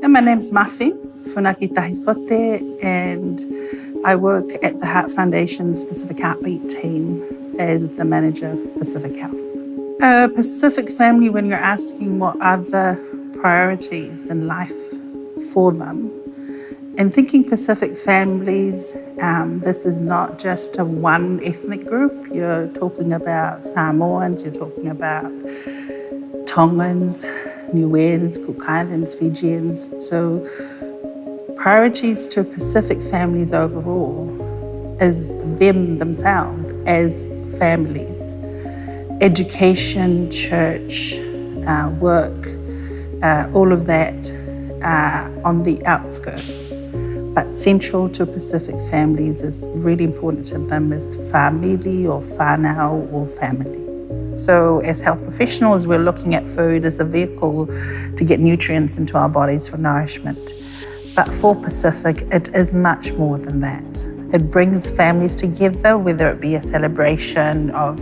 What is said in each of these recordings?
My name's Mafi, Funaki Tahifote, and I work at the Heart Foundation's Pacific Heartbeat team as the manager of Pacific Health. A Pacific family, when you're asking what are the priorities in life for them, and thinking Pacific families, this is not just a one ethnic group. You're talking about Samoans, you're talking about Tongans, Niueans, Cook Islands, Fijians. So priorities to Pacific families overall is them themselves as families. Education, church, work, all of that on the outskirts. But central to Pacific families is really important to them is family or whānau or family. So as health professionals, we're looking at food as a vehicle to get nutrients into our bodies for nourishment. But for Pacific, it is much more than that. It brings families together, whether it be a celebration of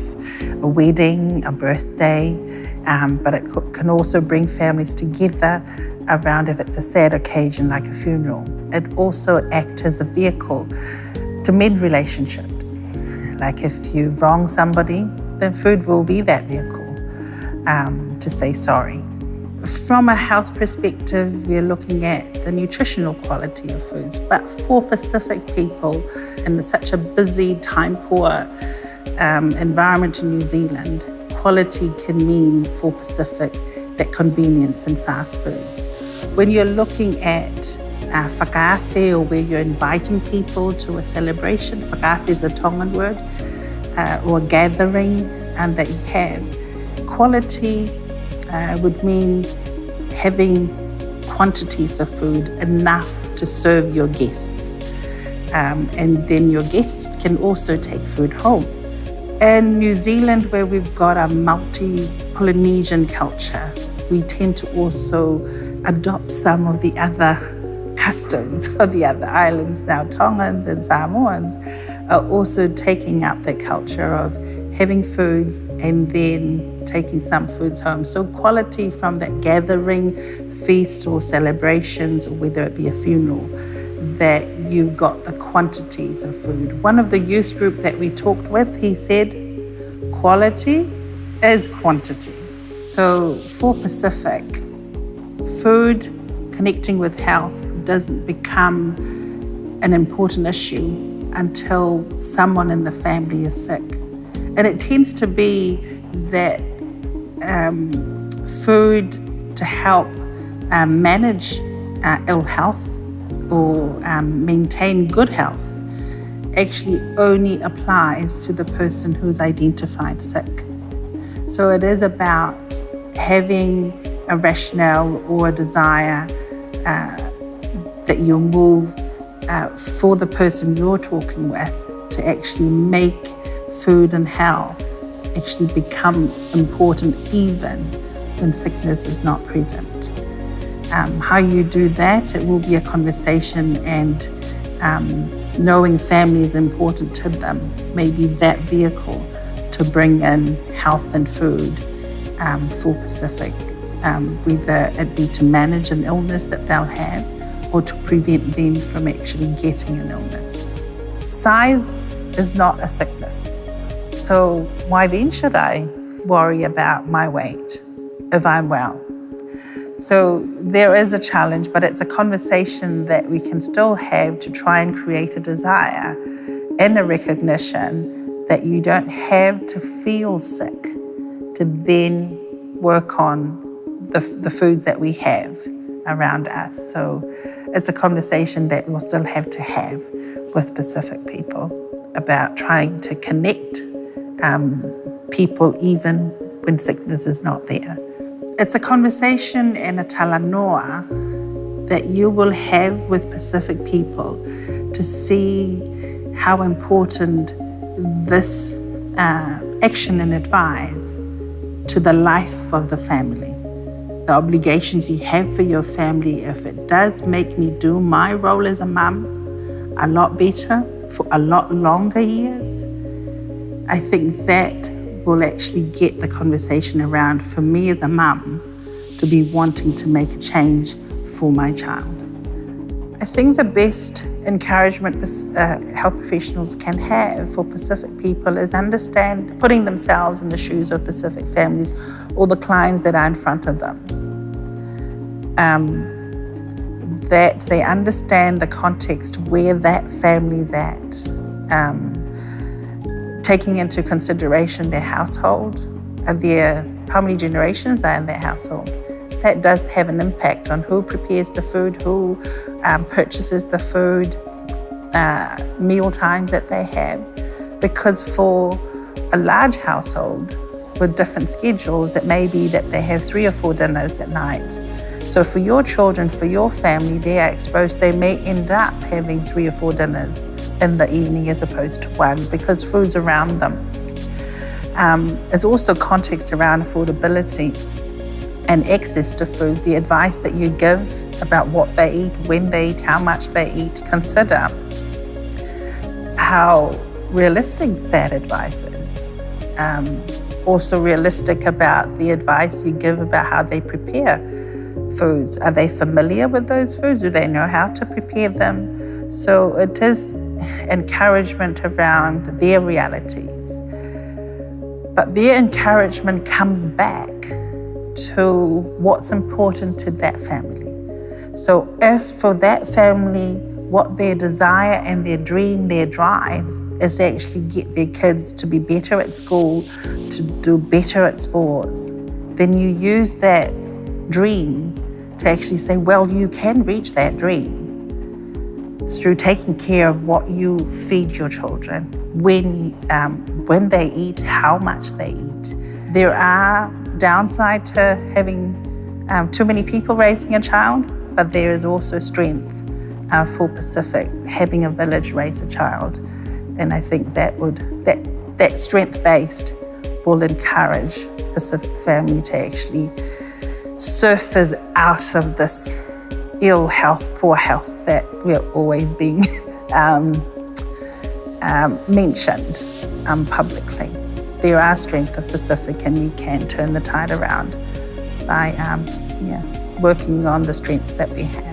a wedding, a birthday, but it can also bring families together around if it's a sad occasion like a funeral. It also acts as a vehicle to mend relationships. Like if you wrong somebody, then food will be that vehicle to say sorry. From a health perspective, we're looking at the nutritional quality of foods, but for Pacific people in such a busy, time-poor environment in New Zealand, quality can mean for Pacific that convenience and fast foods. When you're looking at whakaafe or where you're inviting people to a celebration, whakaafe is a Tongan word, or gathering that you have, quality would mean having quantities of food enough to serve your guests. And then your guests can also take food home. In New Zealand, where we've got a multi-Polynesian culture, we tend to also adopt some of the other customs of the other islands. Now, Tongans and Samoans are also taking up that culture of having foods and then taking some foods home. So quality from that gathering, feast or celebrations, or whether it be a funeral, that you've got the quantities of food. One of the youth group that we talked with, he said, quality is quantity. So for Pacific, food connecting with health doesn't become an important issue until someone in the family is sick. And it tends to be that food to help manage ill health or maintain good health actually only applies to the person who's identified sick. So it is about having a rationale or a desire that you'll move for the person you're talking with to actually make food and health actually become important even when sickness is not present. How you do that, it will be a conversation, and knowing family is important to them, maybe that vehicle to bring in health and food for Pacific, whether it be to manage an illness that they'll have or to prevent them from actually getting an illness. Size is not a sickness. So why then should I worry about my weight if I'm well? So there is a challenge, but it's a conversation that we can still have to try and create a desire and a recognition that you don't have to feel sick to then work on the foods that we have around us. So it's a conversation that we'll still have to have with Pacific people about trying to connect people even when sickness is not there. It's a conversation and a talanoa that you will have with Pacific people to see how important this action and advice to the life of the family, the obligations you have for your family. If it does make me do my role as a mum a lot better for a lot longer years, I think that will actually get the conversation around, for me as a mum, to be wanting to make a change for my child. I think the best encouragement health professionals can have for Pacific people is putting themselves in the shoes of Pacific families or the clients that are in front of them. That they understand the context where that family's at, taking into consideration their household, how many generations are in their household. That does have an impact on who prepares the food, who purchases the food, meal times that they have. Because for a large household with different schedules, it may be that they have 3 or 4 dinners at night. So for your children, for your family, they are exposed, they may end up having 3 or 4 dinners in the evening as opposed to 1 because food's around them. There's also context around affordability and access to foods, the advice that you give about what they eat, when they eat, how much they eat. Consider how realistic that advice is. Also realistic about the advice you give about how they prepare foods. Are they familiar with those foods? Do they know how to prepare them? So it is encouragement around their realities. But their encouragement comes back to what's important to that family. So if for that family, what their desire and their dream, their drive is to actually get their kids to be better at school, to do better at sports, then you use that dream to actually say, well, you can reach that dream through taking care of what you feed your children, when they eat, how much they eat. There are downside to having too many people raising a child, but there is also strength for Pacific having a village raise a child. And I think that strength-based will encourage Pacific family to actually surface out of this ill health, poor health that we're always being mentioned publicly. There are strength of Pacific, and we can turn the tide around by working on the strength that we have.